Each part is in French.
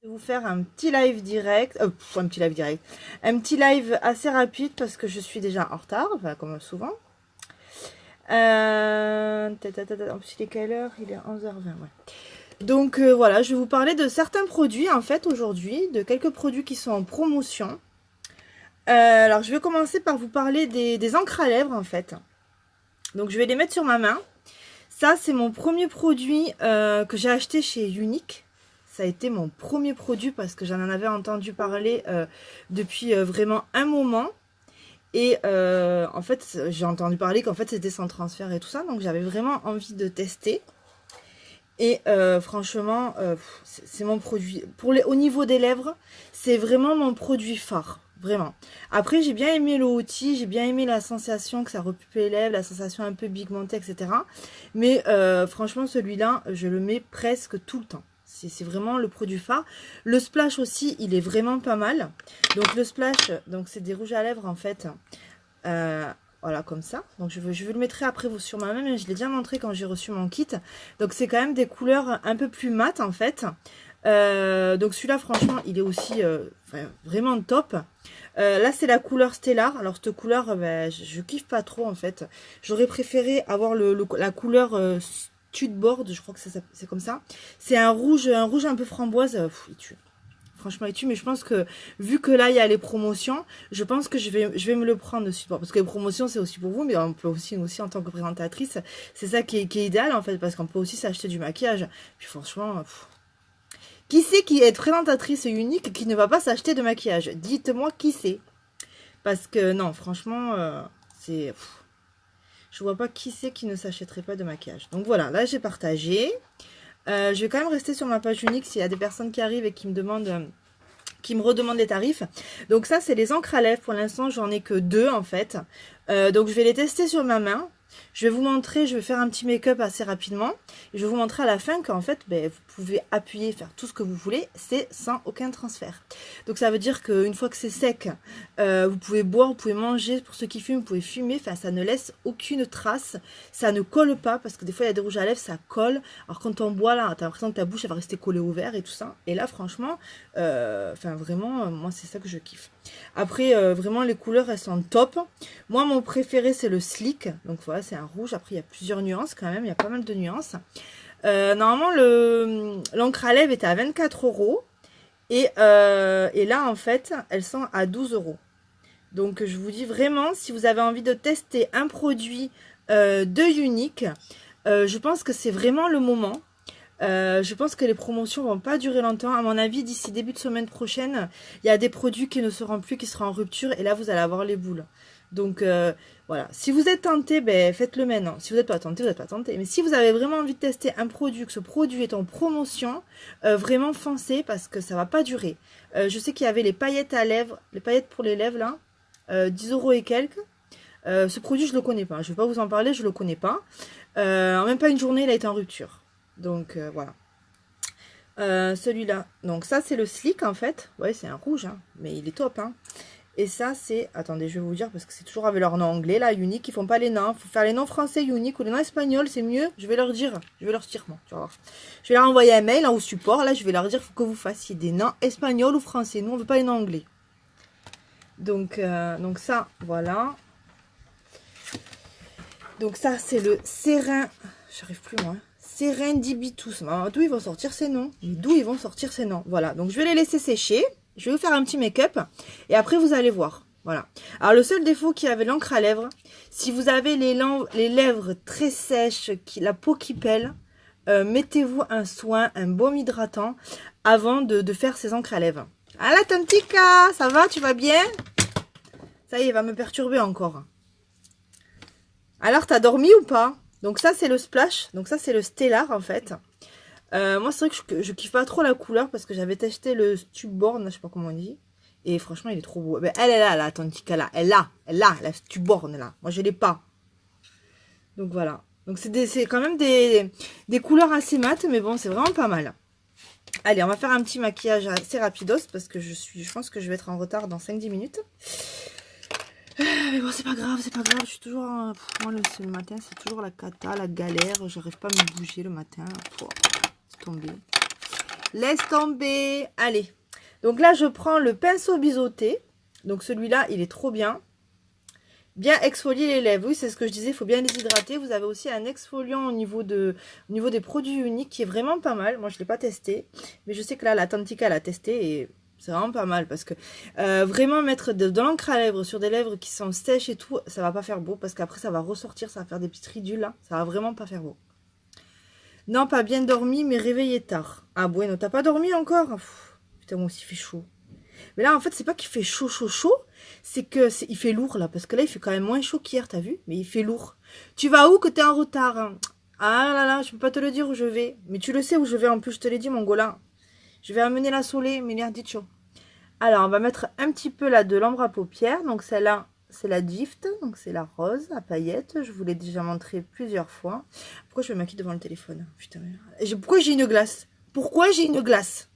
Je vais vous faire un petit live direct, un petit live assez rapide parce que je suis déjà en retard, enfin, comme souvent. En plus, il est quelle heure? Il est 11h20, ouais. Donc voilà, je vais vous parler de certains produits en fait aujourd'hui, de quelques produits qui sont en promotion. Alors je vais commencer par vous parler des encres à lèvres en fait. Donc je vais les mettre sur ma main. Ça c'est mon premier produit que j'ai acheté chez Unique. Ça a été mon premier produit parce que j'en avais entendu parler depuis vraiment un moment. Et en fait, j'ai entendu parler qu'en fait c'était sans transfert et tout ça. Donc j'avais vraiment envie de tester. Et franchement, c'est mon produit. Au niveau des lèvres, c'est vraiment mon produit phare. Vraiment. Après, j'ai bien aimé le outil, j'ai bien aimé la sensation que ça repupe les lèvres, la sensation un peu pigmentée, etc. Mais franchement, celui-là, je le mets presque tout le temps. C'est vraiment le produit phare. Le splash aussi, il est vraiment pas mal. Donc le splash, donc c'est des rouges à lèvres en fait. Voilà, comme ça. Donc je vous le mettrai après sur ma main, mais je l'ai déjà montré quand j'ai reçu mon kit. Donc c'est quand même des couleurs un peu plus mates en fait. Donc celui-là, franchement, il est aussi vraiment top. Là, c'est la couleur Stellar. Alors cette couleur, je kiffe pas trop en fait. J'aurais préféré avoir la couleur Studboard, je crois que c'est comme ça. C'est un rouge un peu framboise. Il tue. Franchement, il tue, mais je pense que vu que là il y a les promotions, je pense que je vais me le prendre dessus. Parce que les promotions c'est aussi pour vous, mais on peut aussi en tant que présentatrice, c'est ça qui est idéal en fait, parce qu'on peut aussi s'acheter du maquillage. Puis franchement, qui c'est qui est présentatrice Unique qui ne va pas s'acheter de maquillage? Dites-moi qui c'est. Parce que non, franchement, c'est... Je vois pas qui c'est qui ne s'achèterait pas de maquillage. Donc voilà, là j'ai partagé. Je vais quand même rester sur ma page Unique s'il y a des personnes qui arrivent et qui me demandent... qui me redemandent les tarifs. Donc ça, c'est les encres à lèvres. Pour l'instant, j'en ai que 2 en fait. Donc je vais les tester sur ma main. Je vais vous montrer, je vais faire un petit make-up assez rapidement. Et je vais vous montrer à la fin qu'en fait, vous pouvez appuyer, faire tout ce que vous voulez. C'est sans aucun transfert. Donc ça veut dire qu'une fois que c'est sec, vous pouvez boire, vous pouvez manger. Pour ceux qui fument, vous pouvez fumer. Enfin, ça ne laisse aucune trace. Ça ne colle pas parce que des fois, il y a des rouges à lèvres, ça colle. Alors quand on boit, là, t'as l'impression que ta bouche, elle va rester collée au verre et tout ça. Et là, franchement, vraiment, moi, c'est ça que je kiffe. Après, vraiment, les couleurs, elles sont top. Moi, mon préféré, c'est le Sleek. Donc voilà, c'est un rouge. Après, il y a plusieurs nuances quand même. Il y a pas mal de nuances. Normalement, l'encre à lèvres était à 24 €. Et là, en fait, elles sont à 12 €. Donc, je vous dis vraiment, si vous avez envie de tester un produit de Unique, je pense que c'est vraiment le moment. Je pense que les promotions vont pas durer longtemps. À mon avis, d'ici début de semaine prochaine, il y a des produits qui ne seront plus, qui seront en rupture. Et là, vous allez avoir les boules. Donc, voilà. Si vous êtes tenté, faites-le maintenant. Si vous n'êtes pas tenté, vous n'êtes pas tenté. Mais si vous avez vraiment envie de tester un produit, que ce produit est en promotion, vraiment foncez parce que ça va pas durer. Je sais qu'il y avait les paillettes à lèvres, les paillettes pour les lèvres, là. 10 € et quelques. Ce produit, je le connais pas. Je vais pas vous en parler, je le connais pas. En même pas une journée, il a été en rupture. Donc voilà. Celui-là, donc ça c'est le Sleek en fait. Ouais, c'est un rouge, hein, mais il est top. Hein. Et ça c'est, attendez, je vais vous dire parce que c'est toujours avec leur nom anglais là, Unique. Ils font pas les noms. Faut faire les noms français Unique ou les noms espagnols, c'est mieux. Je vais leur dire, moi, tu vas voir. Je vais leur envoyer un mail au support. Là, je vais leur dire que vous fassiez des noms espagnols ou français. Nous, on veut pas les noms anglais. Donc ça, voilà. Donc ça c'est le Serein. J'arrive plus moi. Serendibitus. D'où ils vont sortir ces noms? D'où ils vont sortir ces noms? Voilà, donc je vais les laisser sécher. Je vais vous faire un petit make-up. Et après, vous allez voir. Voilà. Alors, le seul défaut qu'il y avait l'encre à lèvres, si vous avez les lèvres très sèches, la peau qui pèle, mettez-vous un soin, un baume hydratant avant de faire ces encres à lèvres. Ah la Tantika, ça va? Tu vas bien? Ça y est, il va me perturber encore. Alors, t'as dormi ou pas? Donc ça, c'est le Splash. Donc ça, c'est le Stellar, en fait. Moi, c'est vrai que je kiffe pas trop la couleur parce que j'avais testé le Stubborn, je sais pas comment on dit. Et franchement, il est trop beau. Ben, elle est là, la Tantika, là. Elle a, la Stubborn, là. Moi, je l'ai pas. Donc voilà. Donc c'est quand même des couleurs assez mates, mais bon, c'est vraiment pas mal. Allez, on va faire un petit maquillage assez rapidos parce que je pense que je vais être en retard dans 5-10 minutes. Mais bon, c'est pas grave, je suis toujours... moi, le matin, c'est toujours la cata, la galère. J'arrive pas à me bouger le matin. C'est tombé. Laisse tomber. Allez. Donc là, je prends le pinceau biseauté. Donc celui-là, il est trop bien. Bien exfolier les lèvres. Oui, c'est ce que je disais, il faut bien les hydrater. Vous avez aussi un exfoliant au niveau des produits uniques qui est vraiment pas mal. Moi, je ne l'ai pas testé. Mais je sais que là, la Tantica l'a testé et c'est vraiment pas mal. Parce que vraiment mettre de l'encre à lèvres sur des lèvres qui sont sèches et tout, ça va pas faire beau. Parce qu'après, ça va ressortir, ça va faire des petites ridules là. Ça va vraiment pas faire beau. Non, pas bien dormi, mais réveillé tard. Ah, bueno, t'as pas dormi encore? Pff, putain, moi aussi, il fait chaud. Mais là, en fait, c'est pas qu'il fait chaud, chaud, chaud. C'est que il fait lourd, là. Parce que là, il fait quand même moins chaud qu'hier, t'as vu? Mais il fait lourd. Tu vas où que t'es en retard, hein? Ah là là, je peux pas te le dire où je vais. Mais tu le sais où je vais, en plus, je te l'ai dit, mon gola. Je vais amener la Solé, mais chaud. Alors, on va mettre un petit peu, là, de l'ombre à paupières. Donc, celle-là, c'est la Gift. Donc, c'est la rose à paillettes. Je vous l'ai déjà montré plusieurs fois. Pourquoi je me maquille devant le téléphone? Putain, pourquoi j'ai une glace? Pourquoi j'ai une glace?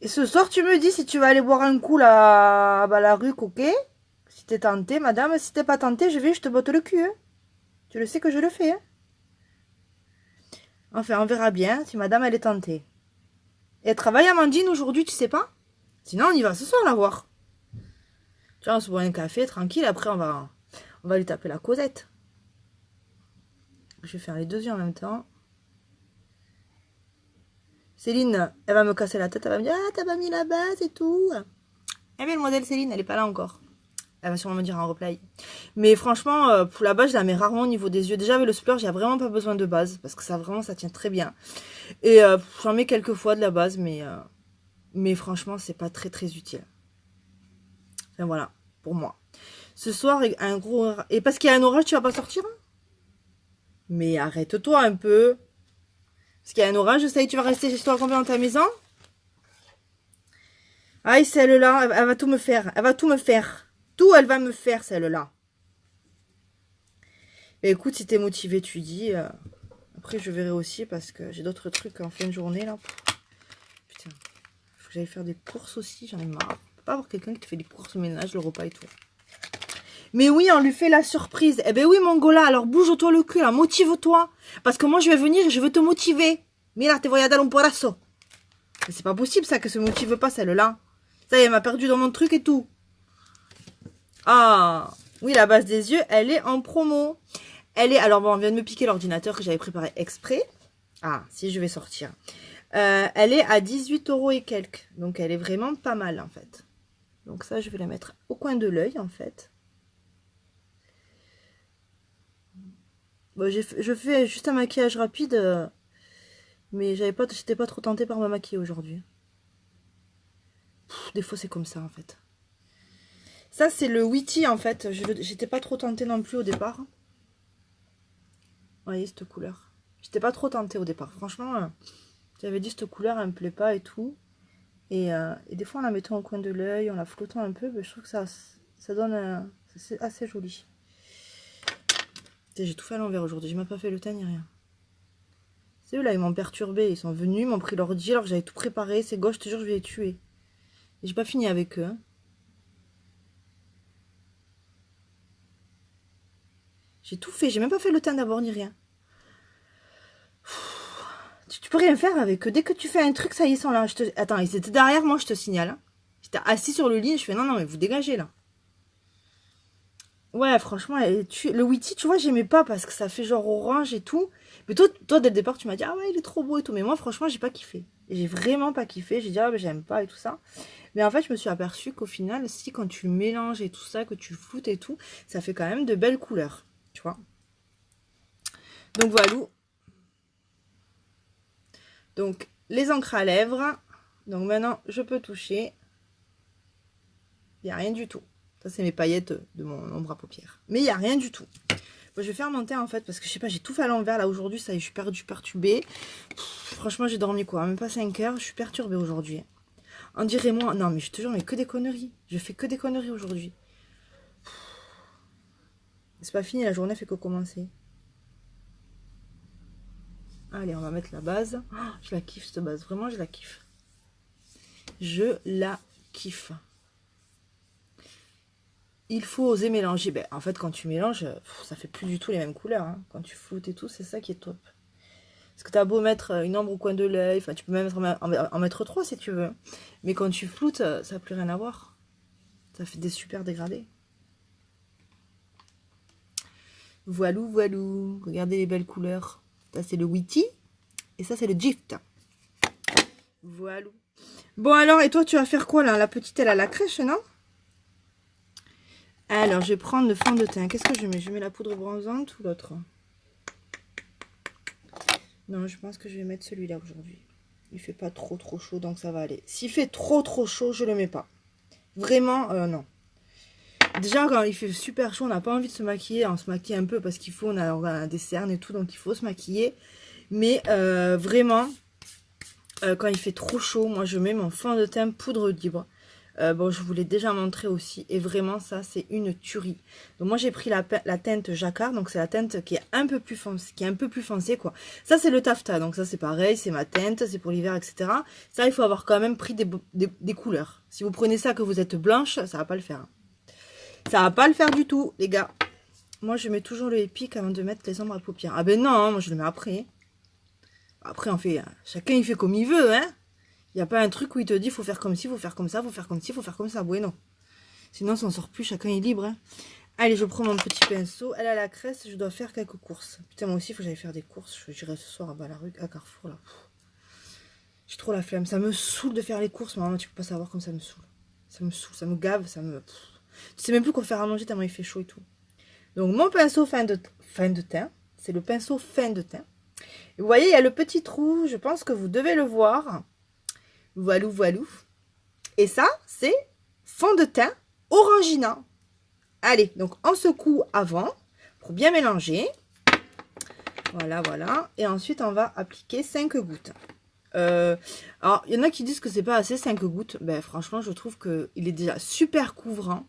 Et ce soir, tu me dis si tu vas aller boire un coup là, à la rue, ok? Si t'es tentée, madame. Si t'es pas tentée, je te botte le cul. Hein. Tu le sais que je le fais. Hein. Enfin, on verra bien si madame, elle est tentée. Et elle travaille à Amandine aujourd'hui, tu sais pas? Sinon, on y va ce soir la voir. Tu vois, on se boit un café, tranquille. Après, on va lui taper la causette. Je vais faire les deux yeux en même temps. Céline, elle va me casser la tête. Elle va me dire, ah, t'as pas mis la base et tout. Eh bien, le modèle Céline, elle est pas là encore. Elle va sûrement me dire en replay. Mais franchement, pour la base, je la mets rarement au niveau des yeux. Déjà, avec le splurge, j'ai vraiment pas besoin de base. Parce que ça, vraiment, ça tient très bien. Et j'en mets quelques fois de la base. Mais franchement, c'est pas très, très utile. Enfin, voilà. Pour moi. Ce soir, un gros... Et parce qu'il y a un orage, tu vas pas sortir? Mais arrête-toi un peu. Parce qu'il y a un orage, ça y est, tu vas rester chez toi combien dans ta maison? Aïe, celle-là, elle va tout me faire. Elle va tout me faire. Tout, elle va me faire, celle-là. Mais écoute, si t'es motivé, tu dis. Après, je verrai aussi parce que j'ai d'autres trucs en fin de journée, là. Putain, faut que j'aille faire des courses aussi, j'en ai marre. On peut pas avoir quelqu'un qui te fait des courses au ménage, le repas et tout. Mais oui, on lui fait la surprise. Eh ben oui, mon gola, alors bouge-toi le cul, là, motive-toi. Parce que moi, je vais venir et je veux te motiver. Mira, te voy a dar un porazo. Mais c'est pas possible, ça, que se motive pas, celle-là. Ça y est, elle m'a perdu dans mon truc et tout. Ah, oui, la base des yeux, elle est en promo. Elle est, alors bon, on vient de me piquer l'ordinateur que j'avais préparé exprès. Ah, si je vais sortir. Elle est à 18 € et quelques. Donc, elle est vraiment pas mal, en fait. Donc ça, je vais la mettre au coin de l'œil, en fait. Bon, je fais juste un maquillage rapide, mais j'étais pas trop tentée par ma maquille aujourd'hui. Des fois, c'est comme ça, en fait. Ça, c'est le Witty, en fait. J'étais pas trop tentée non plus au départ. Vous voyez, cette couleur. J'étais pas trop tentée au départ. Franchement, j'avais dit, cette couleur, elle me plaît pas et tout. Et des fois, en la mettant au coin de l'œil, en la flottant un peu, je trouve que ça donne... c'est assez joli. J'ai tout fait à l'envers aujourd'hui. J'ai même pas fait le teint ni rien. C'est eux, là, ils m'ont perturbé. Ils sont venus, ils m'ont pris l'ordi alors que j'avais tout préparé. C'est gauche, je te jure, je vais les tuer. Et j'ai pas fini avec eux. Hein. J'ai tout fait. J'ai même pas fait le teint d'abord ni rien. Tu peux rien faire avec eux. Dès que tu fais un truc, ça y est, ils sont là. Attends, ils étaient derrière moi, je te signale. Hein. J'étais assis sur le lit. Je fais non, non, mais vous dégagez là. Ouais, franchement, le Witty, tu vois, j'aimais pas parce que ça fait genre orange et tout. Mais toi, dès le départ, tu m'as dit, ah ouais, il est trop beau et tout. Mais moi, franchement, j'ai pas kiffé. J'ai vraiment pas kiffé. J'ai dit, ah, ben, j'aime pas et tout ça. Mais en fait, je me suis aperçue qu'au final, si quand tu le mélanges et tout ça, que tu le floutes et tout, ça fait quand même de belles couleurs. Tu vois. Donc voilà. Donc, les encres à lèvres. Donc maintenant, je peux toucher. Il n'y a rien du tout. Ça, c'est mes paillettes de mon ombre à paupières. Mais il n'y a rien du tout. Bon, je vais faire mon teint en fait, parce que je sais pas, j'ai tout fait à l'envers. Là, aujourd'hui, ça y est, je suis perturbée. Franchement, j'ai dormi quoi, même pas 5 heures. Je suis perturbée aujourd'hui. On dirait moi... Non, mais je te jure, mais que des conneries. Je fais que des conneries aujourd'hui. C'est pas fini, la journée fait que commencer. Allez, on va mettre la base. Oh, je la kiffe, cette base. Vraiment, je la kiffe. Je la kiffe. Il faut oser mélanger. Ben, en fait, quand tu mélanges, ça fait plus du tout les mêmes couleurs. Hein. Quand tu floutes et tout, c'est ça qui est top. Parce que t'as beau mettre une ombre au coin de l'œil, enfin tu peux même en mettre 3 si tu veux. Mais quand tu floutes, ça n'a plus rien à voir. Ça fait des super dégradés. Voilou, voilou. Regardez les belles couleurs. Ça c'est le Witty. Et ça c'est le Gift. Voilou. Bon alors, et toi tu vas faire quoi là? La petite elle a la crèche, non? Alors, je vais prendre le fond de teint. Qu'est-ce que je mets? Je mets la poudre bronzante ou l'autre? Non, je pense que je vais mettre celui-là aujourd'hui. Il fait pas trop chaud, donc ça va aller. S'il fait trop chaud, je le mets pas. Vraiment, non. Déjà, quand il fait super chaud, on n'a pas envie de se maquiller. On se maquille un peu parce qu'il faut, on a des cernes et tout, donc il faut se maquiller. Mais vraiment, quand il fait trop chaud, moi je mets mon fond de teint poudre libre. Bon, je vous l'ai déjà montré aussi. Et vraiment, ça, c'est une tuerie. Donc, moi, j'ai pris la teinte Jacquard. Donc, c'est la teinte qui est un peu plus foncée, quoi. Ça, c'est le taffetas. Donc, ça, c'est pareil. C'est ma teinte. C'est pour l'hiver, etc. Ça, il faut avoir quand même pris des couleurs. Si vous prenez ça que vous êtes blanche, ça va pas le faire. Ça va pas le faire du tout, les gars. Moi, je mets toujours le épique avant de mettre les ombres à paupières. Ah ben non, moi, je le mets après. Après, on fait... Chacun, il fait comme il veut, hein. Il n'y a pas un truc où il te dit faut faire comme ci, faut faire comme ça, faut faire comme ci, faut faire comme ça. Bueno. Sinon, ça n'en sort plus, chacun est libre. Hein. Allez, je prends mon petit pinceau. Elle a la crèche, je dois faire quelques courses. Putain, moi aussi, il faut que j'aille faire des courses. J'irai ce soir à la rue, à Carrefour, là. J'ai trop la flemme. Ça me saoule de faire les courses. Maman, tu peux pas savoir comme ça me saoule. Ça me saoule, ça me gave, ça me... Tu sais même plus quoi faire à manger tellement il fait chaud et tout. Donc, mon pinceau fin de teint. C'est le pinceau fin de teint. Et vous voyez, il y a le petit trou. Je pense que vous devez le voir. Voilou, voilou. Et ça, c'est fond de teint Orangina. Allez, donc on secoue avant pour bien mélanger. Voilà, voilà. Et ensuite, on va appliquer 5 gouttes. Alors, il y en a qui disent que c'est pas assez 5 gouttes. Ben, franchement, je trouve qu'il est déjà super couvrant.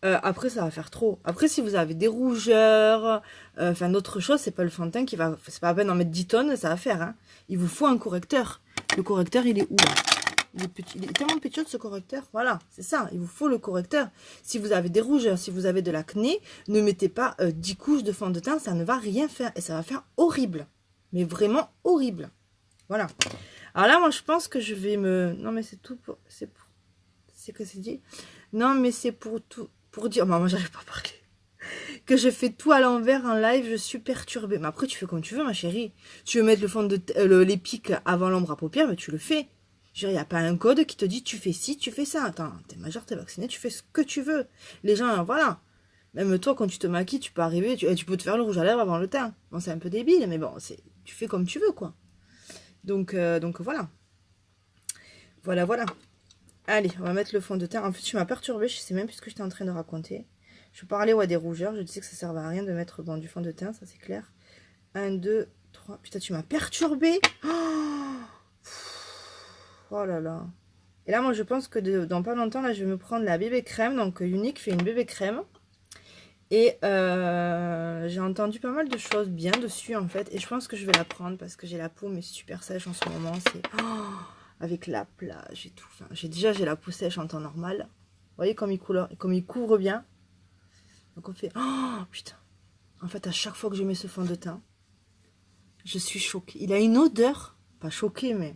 Après, ça va faire trop. Après, si vous avez des rougeurs, enfin d'autres choses, c'est pas le fond de teint qui va... C'est pas la peine d'en mettre 10 tonnes, ça va faire. Hein. Il vous faut un correcteur. Le correcteur, il est où là? Il est tellement petit ce correcteur. Voilà, c'est ça. Il vous faut le correcteur. Si vous avez des rougeurs, si vous avez de l'acné, ne mettez pas 10 couches de fond de teint. Ça ne va rien faire. Et ça va faire horrible. Mais vraiment horrible. Voilà. Alors là, moi, je pense que je vais me... Non, mais c'est tout pour... C'est que c'est dit? Non, mais c'est pour tout... Pour dire... Moi, j'arrive pas à parler. Que je fais tout à l'envers en live, je suis perturbée. Mais après, tu fais comme tu veux, ma chérie. Tu veux mettre le fond de les pics avant l'ombre à paupières, mais tu le fais. Il n'y a pas un code qui te dit tu fais ci, tu fais ça. Attends, t'es majeur, t'es vacciné, tu fais ce que tu veux. Les gens, voilà. Même toi, quand tu te maquilles, tu peux arriver, tu peux te faire le rouge à lèvres avant le teint. Bon, c'est un peu débile, mais bon, tu fais comme tu veux, quoi. Donc voilà. Voilà, voilà. Allez, on va mettre le fond de teint. En fait, tu m'as perturbée, je sais même plus ce que j'étais en train de raconter. Je parlais des rougeurs, je disais que ça servait à rien de mettre du fond de teint, ça c'est clair. 1, 2, 3. Putain, tu m'as perturbée. Oh là là. Et là, moi, je pense que dans pas longtemps, là, je vais me prendre la bébé crème. Donc, Unique fait une bébé crème. Et j'ai entendu pas mal de choses bien dessus, en fait. Et je pense que je vais la prendre parce que j'ai la peau, mais super sèche en ce moment. C'est avec la plage et tout. Enfin, j'ai la peau sèche en temps normal. Vous voyez comme il couvre bien. Donc, on fait... Oh, putain. En fait, à chaque fois que je mets ce fond de teint, je suis choquée. Il a une odeur. Pas choquée, mais...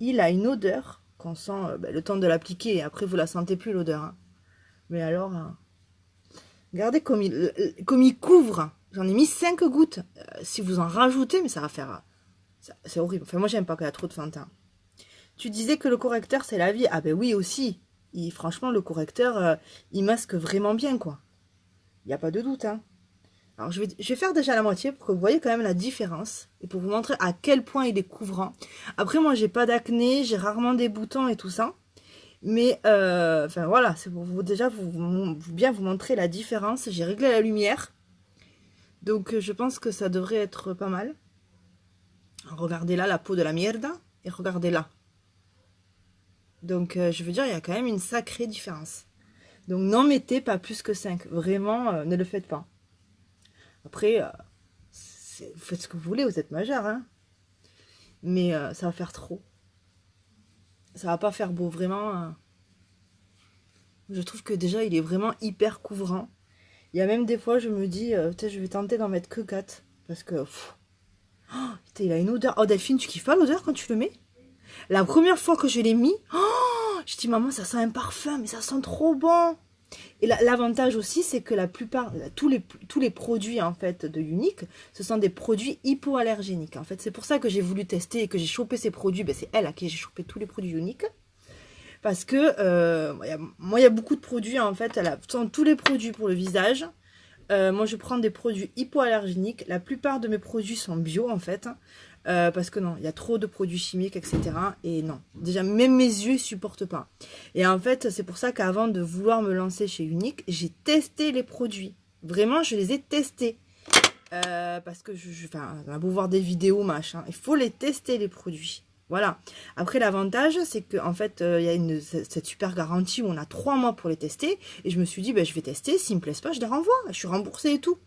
Il a une odeur qu'on sent le temps de l'appliquer. Et après, vous la sentez plus, l'odeur. Hein. Mais alors, regardez comme il couvre. J'en ai mis 5 gouttes. Si vous en rajoutez, mais ça va faire... c'est horrible. Enfin, moi, j'aime pas qu'il y a trop de fond de teint. Tu disais que le correcteur, c'est la vie. Ah ben oui, aussi. Franchement, le correcteur, il masque vraiment bien, quoi. Il n'y a pas de doute, hein. Alors, je vais faire déjà la moitié pour que vous voyez quand même la différence. Et pour vous montrer à quel point il est couvrant. Après, moi, j'ai pas d'acné, j'ai rarement des boutons et tout ça. Mais, enfin, voilà, c'est pour vous déjà bien vous montrer la différence. J'ai réglé la lumière. Donc, je pense que ça devrait être pas mal. Regardez là, la peau de la mierda. Et regardez là. Donc, je veux dire, il y a quand même une sacrée différence. Donc, n'en mettez pas plus que 5. Vraiment, ne le faites pas. Après, vous faites ce que vous voulez, vous êtes majeur, hein. Mais ça va faire trop. Ça va pas faire beau, vraiment. Je trouve que déjà, il est vraiment hyper couvrant. Il y a même des fois, je me dis, peut-être je vais tenter d'en mettre que 4. Parce que... Putain, il a une odeur. Oh, Delphine, tu kiffes pas l'odeur quand tu le mets? La première fois que je l'ai mis, oh, je dis, maman, ça sent un parfum, mais ça sent trop bon. Et l'avantage aussi, c'est que la plupart, tous les produits en fait de Unique, ce sont des produits hypoallergéniques. En fait, c'est pour ça que j'ai voulu tester et que j'ai chopé ces produits. Ben, c'est elle à qui j'ai chopé tous les produits Unique. Parce que moi, il y a beaucoup de produits en fait. Elle a tous les produits pour le visage. Moi, je prends des produits hypoallergéniques. La plupart de mes produits sont bio en fait. Parce que non, il y a trop de produits chimiques, etc. Et non, déjà, même mes yeux ne supportent pas. Et en fait, c'est pour ça qu'avant de vouloir me lancer chez Unique, j'ai testé les produits. Vraiment, je les ai testés. Parce que, enfin, on a beau voir des vidéos, machin, il faut les tester, les produits. Voilà. Après, l'avantage, c'est qu'en fait, il y a cette super garantie où on a 3 mois pour les tester. Et je me suis dit, ben, je vais tester. S'ils me plaisent pas, je les renvoie. Je suis remboursée et tout.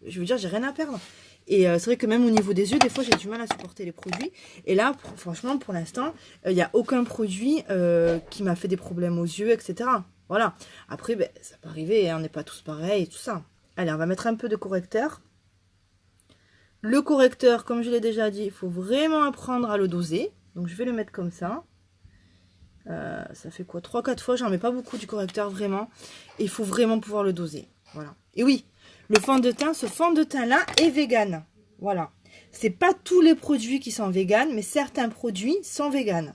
Je veux dire, j'ai rien à perdre. Et c'est vrai que même au niveau des yeux, des fois, j'ai du mal à supporter les produits. Et là, franchement, pour l'instant, il n'y a aucun produit qui m'a fait des problèmes aux yeux, etc. Voilà. Après, ben, ça peut arriver, hein, on n'est pas tous pareils et tout ça. Allez, on va mettre un peu de correcteur. Le correcteur, comme je l'ai déjà dit, il faut vraiment apprendre à le doser. Donc, je vais le mettre comme ça. Ça fait quoi? 3-4 fois, j'en mets pas beaucoup du correcteur, vraiment. Et il faut vraiment pouvoir le doser. Voilà. Et oui, le fond de teint, ce fond de teint-là est vegan. Voilà. C'est pas tous les produits qui sont vegan, mais certains produits sont vegan.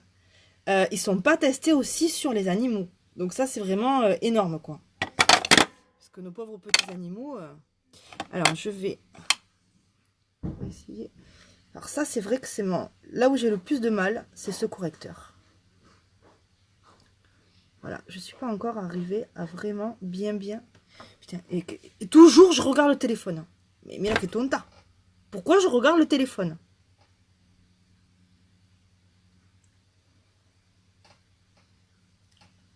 Ils sont pas testés aussi sur les animaux. Donc ça, c'est vraiment énorme, quoi. Parce que nos pauvres petits animaux... Alors, je vais essayer... Alors ça, c'est vrai que c'est là où j'ai le plus de mal, c'est ce correcteur. Voilà, je suis pas encore arrivée à vraiment bien... Putain, et toujours, je regarde le téléphone. Mais là, que tonta. Pourquoi je regarde le téléphone?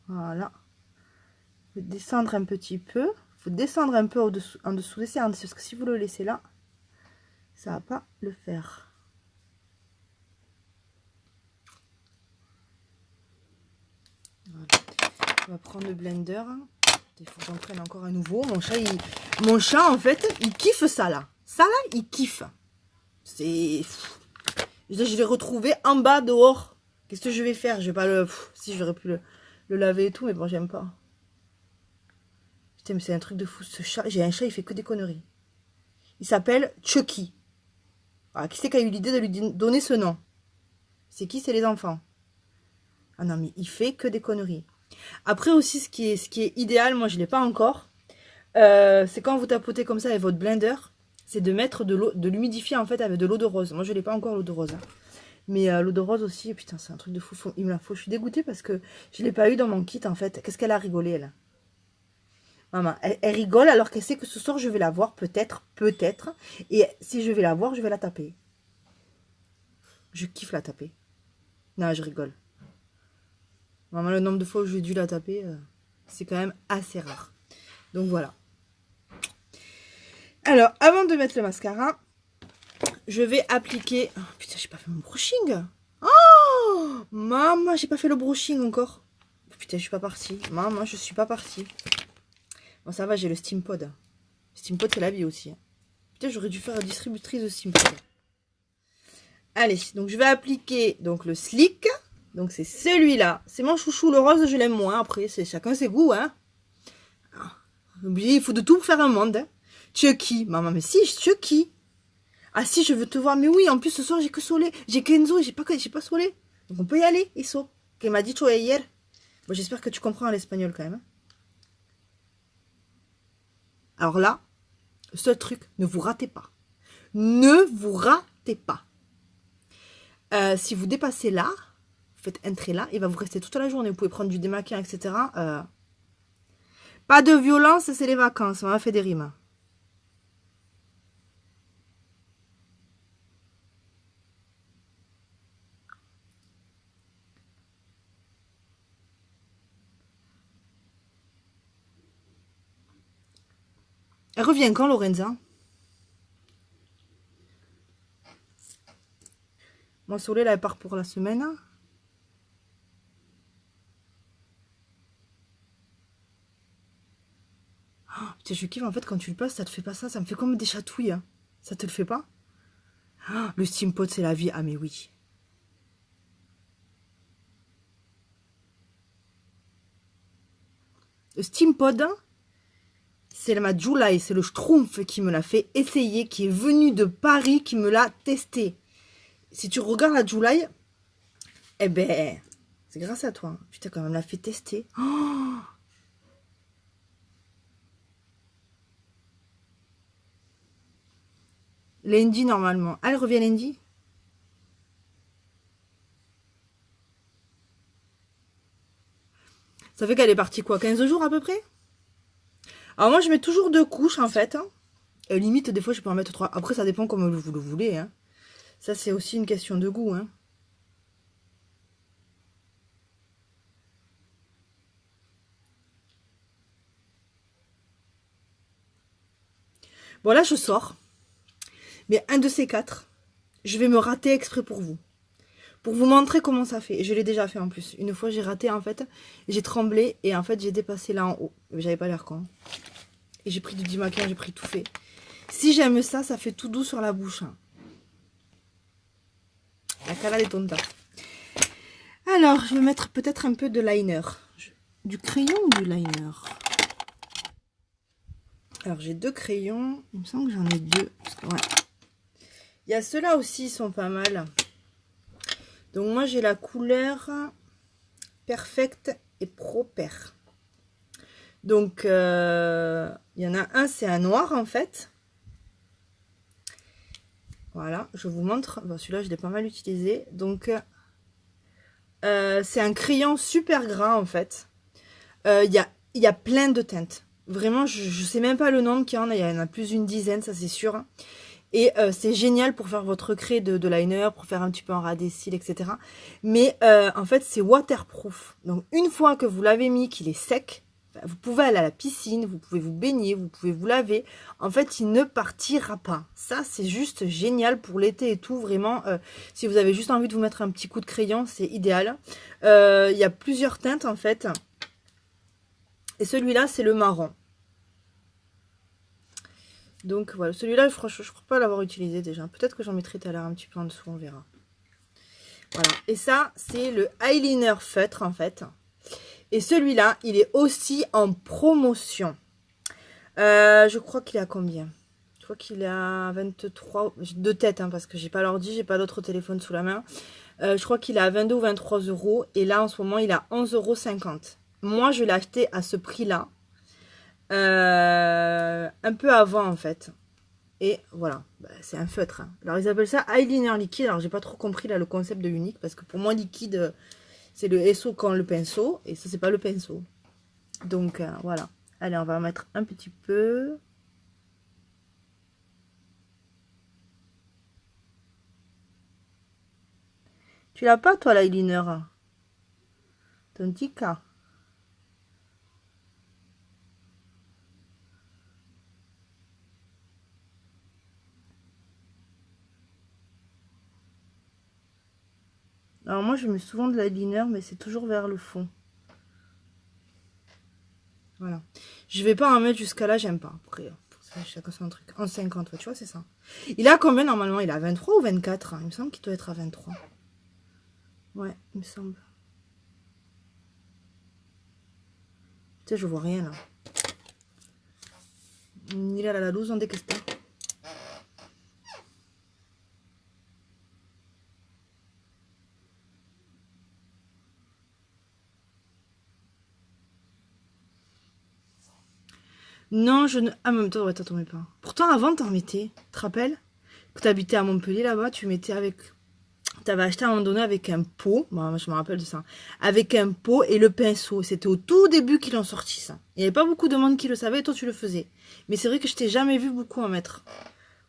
Voilà. Je vais descendre un petit peu. Il faut descendre un peu en dessous des cernes, parce que si vous le laissez là, ça va pas le faire. Voilà. On va prendre le blender. Il faut que j'en prenne encore un nouveau. Mon chat, en fait, il kiffe ça là. Ça là, il kiffe. C'est... Je l'ai retrouvé en bas, dehors. Qu'est-ce que je vais faire? Je vais pas le... Si, j'aurais pu le laver et tout, mais bon, j'aime pas. Putain, mais c'est un truc de fou, ce chat. J'ai un chat, il fait que des conneries. Il s'appelle Chucky. Alors, qui c'est qui a eu l'idée de lui donner ce nom? C'est qui? C'est les enfants. Ah non, mais il fait que des conneries. Après aussi, ce qui est idéal, moi je ne l'ai pas encore, c'est quand vous tapotez comme ça avec votre blender, c'est de mettre de l'humidifier en fait avec de l'eau de rose. Moi je l'ai pas encore l'eau de rose. Hein. Mais l'eau de rose aussi, putain, c'est un truc de fou. Il me la faut. Je suis dégoûtée parce que je l'ai pas eu dans mon kit en fait. Qu'est-ce qu'elle a rigolé elle? Maman, elle rigole alors qu'elle sait que ce soir je vais la voir peut-être. Et si je vais la voir, je vais la taper. Je kiffe la taper. Non, je rigole. Maman, le nombre de fois où j'ai dû la taper, c'est quand même assez rare. Donc voilà. Alors, avant de mettre le mascara, je vais appliquer... Oh, putain, j'ai pas fait mon brushing. Oh, maman, j'ai pas fait le brushing encore. Putain, je suis pas partie. Maman, je suis pas partie. Bon, ça va, j'ai le Steampod. Steampod, c'est la vie aussi. Putain, j'aurais dû faire la distributrice de Steampod. Allez, donc je vais appliquer donc le Slick. Donc c'est celui-là. C'est mon chouchou, le rose, je l'aime moins. Après, c'est chacun ses goûts, hein. Oubliez, il faut de tout pour faire un monde. Hein. Chucky. Maman, mais si, Chucky. Ah si, je veux te voir. Mais oui, en plus, ce soir, j'ai que Solé. J'ai qu'Enzo, j'ai pas Solé. Donc on peut y aller, Isso. Qu'elle m'a dit hier. Bon, j'espère que tu comprends l'espagnol quand même. Alors là, ce truc, ne vous ratez pas. Ne vous ratez pas. Si vous dépassez là, vous faites entrer là, il va vous rester toute la journée. Vous pouvez prendre du démaquillant, etc. Pas de violence, c'est les vacances. On a fait des rimes. Elle revient quand, Lorenza? Moi, Soleil, là, elle part pour la semaine. Oh, putain, je kiffe, en fait, quand tu le passes, ça te fait pas ça. Ça me fait comme des chatouilles. Hein. Ça te le fait pas? Ah, le Steam Pod, c'est la vie. Ah, mais oui. Le Steam Pod, c'est ma July, c'est le Schtroumpf qui me l'a fait essayer, qui est venu de Paris, qui me l'a testé. Si tu regardes la July, eh ben, c'est grâce à toi. Putain, quand même, l'a fait tester. Oh, lundi, normalement. Ah, elle revient lundi? Ça fait qu'elle est partie quoi, 15 jours à peu près? Alors moi, je mets toujours 2 couches, en fait. Hein. Limite, des fois, je peux en mettre 3. Après, ça dépend comme vous le voulez. Hein. Ça, c'est aussi une question de goût. Hein. Bon, là, je sors. Mais un de ces 4, je vais me rater exprès pour vous. Pour vous montrer comment ça fait. Je l'ai déjà fait en plus. Une fois, j'ai raté, en fait. J'ai tremblé. Et en fait, j'ai dépassé là en haut. J'avais pas l'air con. Et j'ai pris du démaquillant, j'ai pris tout fait. Si j'aime ça, ça fait tout doux sur la bouche. Hein. La cala des tontas. Alors, je vais mettre peut-être un peu de liner. Du crayon ou du liner? Alors, j'ai 2 crayons. Il me semble que j'en ai 2. Parce que, ouais. Il y a ceux-là aussi, ils sont pas mal. Donc, moi, j'ai la couleur Perfect et Proper. Donc, il y en a un, c'est un noir, en fait. Voilà, je vous montre. Bon, celui-là, je l'ai pas mal utilisé. Donc, c'est un crayon super gras, en fait. Il y a plein de teintes. Vraiment, je sais même pas le nombre qu'il y en a. Il y en a plus d'une dizaine, ça c'est sûr. Et c'est génial pour faire votre craie de liner, pour faire un petit peu un ras des cils, etc. Mais en fait, c'est waterproof. Donc, une fois que vous l'avez mis, qu'il est sec, vous pouvez aller à la piscine, vous pouvez vous baigner, vous pouvez vous laver. En fait, il ne partira pas. Ça, c'est juste génial pour l'été et tout. Vraiment, si vous avez juste envie de vous mettre un petit coup de crayon, c'est idéal. Il y a plusieurs teintes, en fait. Et celui-là, c'est le marron. Donc voilà, celui-là, je crois pas l'avoir utilisé déjà. Peut-être que j'en mettrai tout à l'heure un petit peu en dessous, on verra. Voilà, et ça, c'est le eyeliner feutre en fait. Et celui-là, il est aussi en promotion. Je crois qu'il est à combien? Je crois qu'il est à 23, de tête, hein, parce que j'ai pas l'ordi, j'ai pas d'autre téléphone sous la main. Je crois qu'il est à 22 ou 23 euros. Et là, en ce moment, il est à 11,50 €. Moi, je l'ai acheté à ce prix-là. Un peu avant en fait. Et voilà, bah, c'est un feutre. Hein. Alors ils appellent ça eyeliner liquide. Alors j'ai pas trop compris là le concept de unique parce que pour moi liquide c'est le SO quand le pinceau et ça c'est pas le pinceau. Donc voilà. Allez, on va en mettre un petit peu. Tu l'as pas toi l'eyeliner? Ton petit cas. Alors moi je mets souvent de l'eyeliner mais c'est toujours vers le fond. Voilà. Je vais pas en mettre jusqu'à là, j'aime pas. Après, chacun son truc. En 50, tu vois, c'est ça. Il a combien normalement? Il a 23 ou 24? Hein. Il me semble qu'il doit être à 23. Ouais, il me semble. Tu sais, je vois rien là. Il a la luz, on que está. Non, je ne. Ah, même toi, ouais, t'en mets pas. Pourtant, avant, t'en mettais. Tu te rappelles? Quand t'habitais à Montpellier là-bas, tu mettais avec. T'avais acheté à un moment donné avec un pot. Bon, moi, je me rappelle de ça. Avec un pot et le pinceau. C'était au tout début qu'ils ont sorti ça. Il n'y avait pas beaucoup de monde qui le savait et toi, tu le faisais. Mais c'est vrai que je t'ai jamais vu beaucoup en mettre.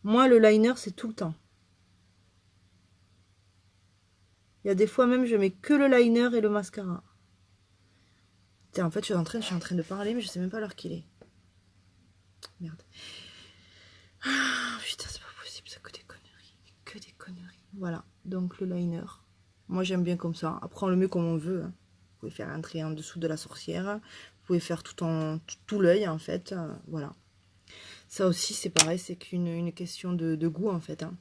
Moi, le liner, c'est tout le temps. Il y a des fois même, je mets que le liner et le mascara. Tiens, en fait, je suis en train de parler, mais je sais même pas l'heure qu'il est. Merde. Ah, putain, c'est pas possible, ça que des conneries. Que des conneries. Voilà, donc le liner. Moi, j'aime bien comme ça. Après, on le met comme on veut. Hein. Vous pouvez faire un trait en dessous de la sorcière. Vous pouvez faire tout l'œil, en fait. Voilà. Ça aussi, c'est pareil, c'est qu'une question de goût, en fait. Hein.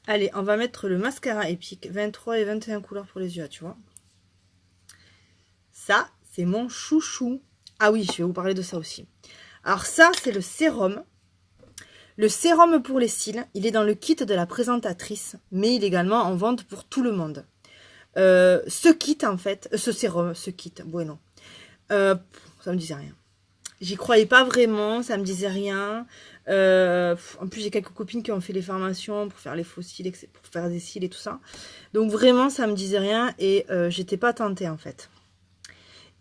Allez, on va mettre le mascara Epic. 23 et 21 couleurs pour les yeux, tu vois. Ça, c'est mon chouchou. Ah oui, je vais vous parler de ça aussi. Alors ça, c'est le sérum. Le sérum pour les cils, il est dans le kit de la présentatrice, mais il est également en vente pour tout le monde. Ce kit, en fait, ce sérum, ce kit, bueno, ça me disait rien. J'y croyais pas vraiment, ça me disait rien. En plus, j'ai quelques copines qui ont fait les formations pour faire les faux cils, pour faire des cils et tout ça. Donc vraiment, ça me disait rien et j'étais pas tentée en fait.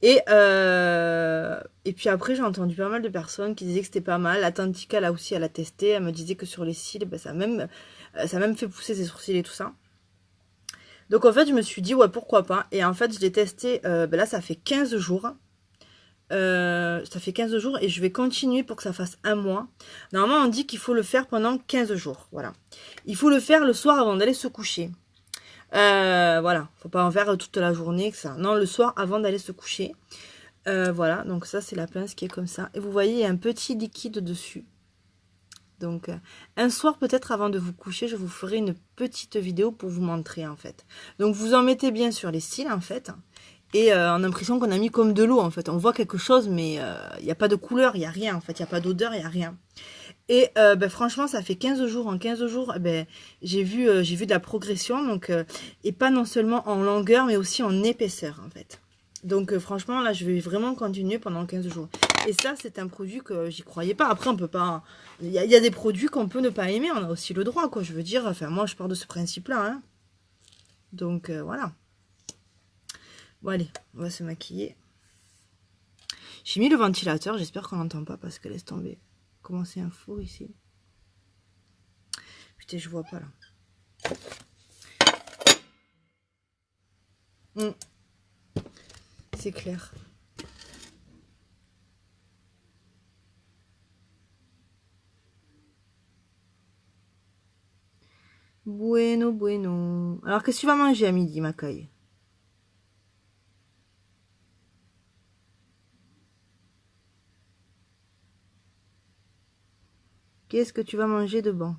Et puis après, j'ai entendu pas mal de personnes qui disaient que c'était pas mal. La tante Tika, là aussi, elle a testé. Elle me disait que sur les cils, ben, ça a même fait pousser ses sourcils et tout ça. Donc en fait, je me suis dit, ouais, pourquoi pas. Et en fait, je l'ai testé, ben là, ça fait 15 jours. Ça fait 15 jours et je vais continuer pour que ça fasse un mois. Normalement, on dit qu'il faut le faire pendant 15 jours. Voilà. Il faut le faire le soir avant d'aller se coucher. Voilà, faut pas en faire toute la journée que ça. Non, le soir avant d'aller se coucher. Voilà, donc ça c'est la pince qui est comme ça. Et vous voyez, il y a un petit liquide dessus. Donc un soir peut-être avant de vous coucher, je vous ferai une petite vidéo pour vous montrer en fait. Donc vous en mettez bien sur les cils en fait. Et on a l'impression qu'on a mis comme de l'eau en fait. On voit quelque chose mais il n'y a pas de couleur, il n'y a rien en fait. Il n'y a pas d'odeur, il n'y a rien. Et ben, franchement, ça fait 15 jours. En 15 jours, ben, j'ai vu de la progression. Donc, et pas non seulement en longueur, mais aussi en épaisseur, en fait. Donc, franchement, là, je vais vraiment continuer pendant 15 jours. Et ça, c'est un produit que j'y croyais pas. Après, on peut pas... Il y a des produits qu'on peut ne pas aimer. On a aussi le droit, quoi. Je veux dire, enfin, moi, je pars de ce principe-là. Hein. Donc, voilà. Bon, allez, on va se maquiller. J'ai mis le ventilateur. J'espère qu'on n'entend pas parce que laisse tomber. Comment c'est un four ici? Putain, je vois pas là. C'est clair. Bueno, bueno. Alors, qu'est-ce que tu vas manger à midi, Macaille? Qu'est-ce que tu vas manger de bon?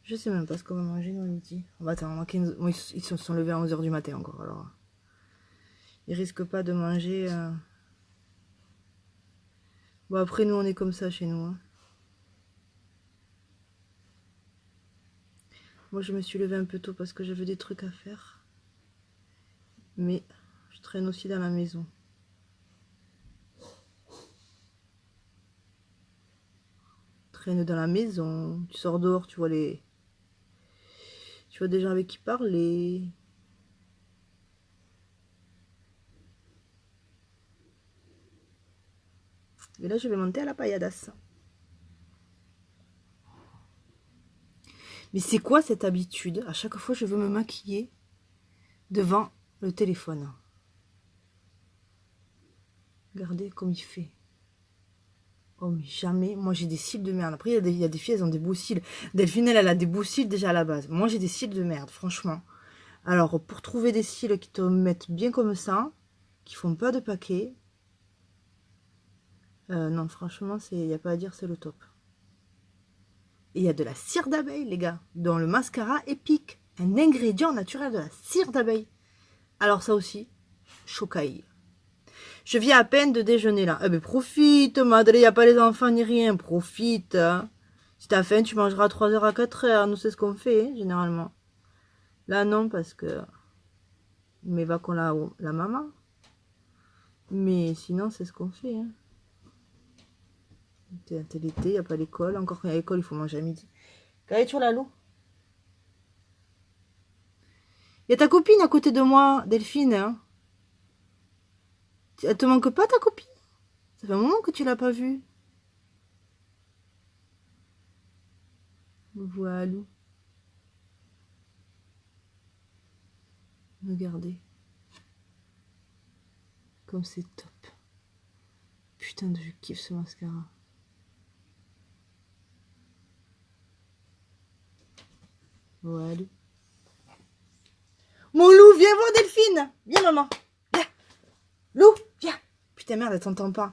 Je sais même pas ce qu'on va manger nous à midi. On va attendre. Ils se sont levés à 11 h du matin encore. Alors, ils risquent pas de manger. Bon, après, nous, on est comme ça chez nous. Hein. Moi, je me suis levée un peu tôt parce que j'avais des trucs à faire. Mais je traîne aussi dans la maison. Traîne dans la maison. Tu sors dehors, tu vois des gens avec qui parler. Et là, je vais monter à la payadas. Mais c'est quoi cette habitude? À chaque fois, je veux me maquiller devant le téléphone. Regardez comme il fait. Oh, mais jamais. Moi, j'ai des cils de merde. Après, il y a des filles, elles ont des beaux cils. Delphine, elle a des beaux cils déjà à la base. Moi, j'ai des cils de merde, franchement. Alors, pour trouver des cils qui te mettent bien comme ça, qui font pas de paquet, non, franchement, il n'y a pas à dire, c'est le top. Et il y a de la cire d'abeille, les gars, dans le mascara Epic. Un ingrédient naturel de la cire d'abeille. Alors, ça aussi, chocaille. Je viens à peine de déjeuner là. Eh ben profite, madre, il n'y a pas les enfants ni rien. Profite. Si t'as faim, tu mangeras à 3 h à 4 h. Nous, c'est ce qu'on fait, hein, généralement. Là, non, parce que... Mais va qu'on la maman. Mais sinon, c'est ce qu'on fait. Hein. C'est l'été, il n'y a pas l'école. Encore quand il y a l'école, il faut manger à midi. Regardez sur la loup. Il y a ta copine à côté de moi, Delphine. Hein. Elle te manque pas, ta copine? Ça fait un moment que tu l'as pas vue. Voilà. Regardez. Comme c'est top. Putain de je kiffe ce mascara. Voilà. Mon loup, viens voir Delphine. Viens maman. Viens. Loup, viens. Putain merde, elle t'entend pas.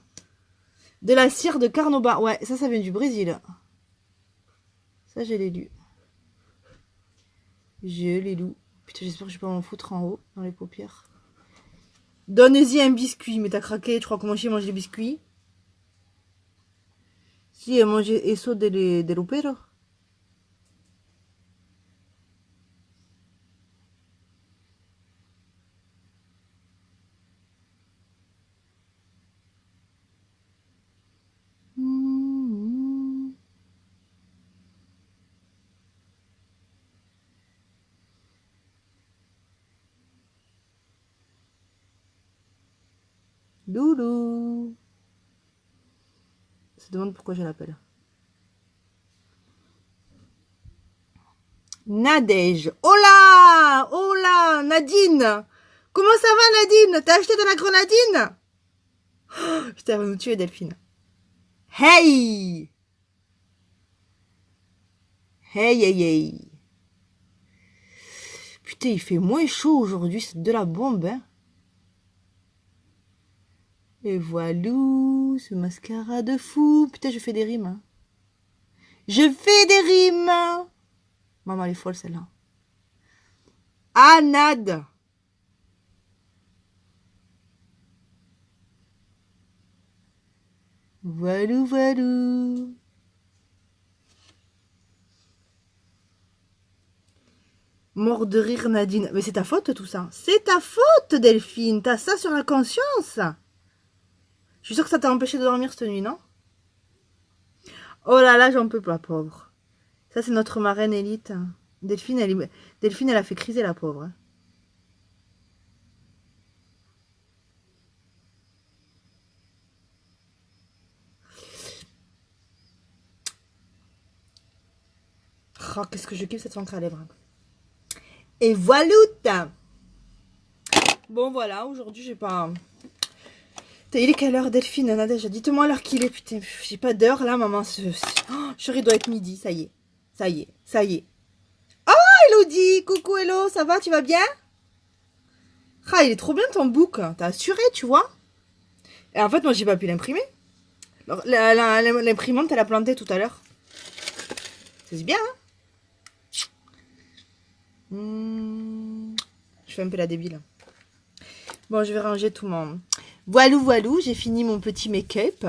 De la cire de carnauba. Ouais, ça vient du Brésil. Ça, je l'ai lu. Je les loups. Putain, j'espère que je vais pas m'en foutre en haut, dans les paupières. Donne-y un biscuit. Mais t'as craqué, tu crois que moi j'ai mangé des biscuits? Si, elle mange eso de l'opéra. Loulou. Je se demande pourquoi je l'appelle. Nadège. Hola! Hola! Nadine! Comment ça va, Nadine? T'as acheté de la grenadine? Oh, putain, elle va nous tuer, Delphine. Hey! Hey, hey, hey. Putain, il fait moins chaud aujourd'hui, c'est de la bombe, hein. Et voilà, ce mascara de fou. Putain, je fais des rimes, hein. Je fais des rimes! Maman, elle est folle, celle-là. Ah, Nad! Voilou, voilou. Mort de rire, Nadine. Mais c'est ta faute, tout ça. C'est ta faute, Delphine. T'as ça sur la conscience. Je suis sûre que ça t'a empêché de dormir cette nuit, non? Oh là là, j'en peux pas, pauvre. Ça, c'est notre marraine élite. Delphine, Delphine, elle a fait criser la pauvre. Hein. Oh, qu'est-ce que je kiffe cette encre à lèvres. Et voilà. Bon, voilà, aujourd'hui, j'ai pas... Il est quelle heure, Delphine, Nadège? Dites-moi l'heure qu'il est, putain. J'ai pas d'heure, là, maman. Oh, chérie, doit être midi, ça y est. Ça y est, ça y est. Oh, Elodie! Coucou, Hello, ça va, tu vas bien? Ah, il est trop bien ton book. T'as assuré, tu vois? Et en fait, moi, j'ai pas pu l'imprimer. L'imprimante, elle a planté tout à l'heure. C'est bien, hein? Je fais un peu la débile. Bon, je vais ranger tout mon... Voilou, voilou, j'ai fini mon petit make-up.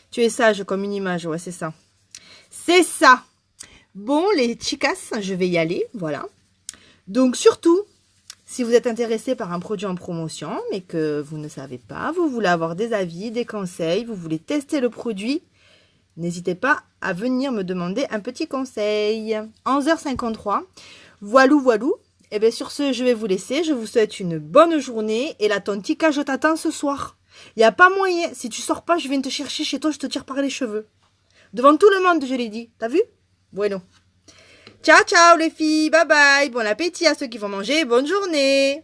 Tu es sage comme une image, ouais, c'est ça. C'est ça. Bon, les chicas, je vais y aller, voilà. Donc, surtout, si vous êtes intéressé par un produit en promotion, mais que vous ne savez pas, vous voulez avoir des avis, des conseils, vous voulez tester le produit, n'hésitez pas à venir me demander un petit conseil. 11h53. Voilou, voilou. Et bien sur ce, je vais vous laisser. Je vous souhaite une bonne journée. Et la tontica, je t'attends ce soir. Il n'y a pas moyen. Si tu sors pas, je viens te chercher chez toi, je te tire par les cheveux. Devant tout le monde, je l'ai dit. T'as vu? Bueno. Ciao, ciao les filles. Bye bye. Bon appétit à ceux qui vont manger. Bonne journée.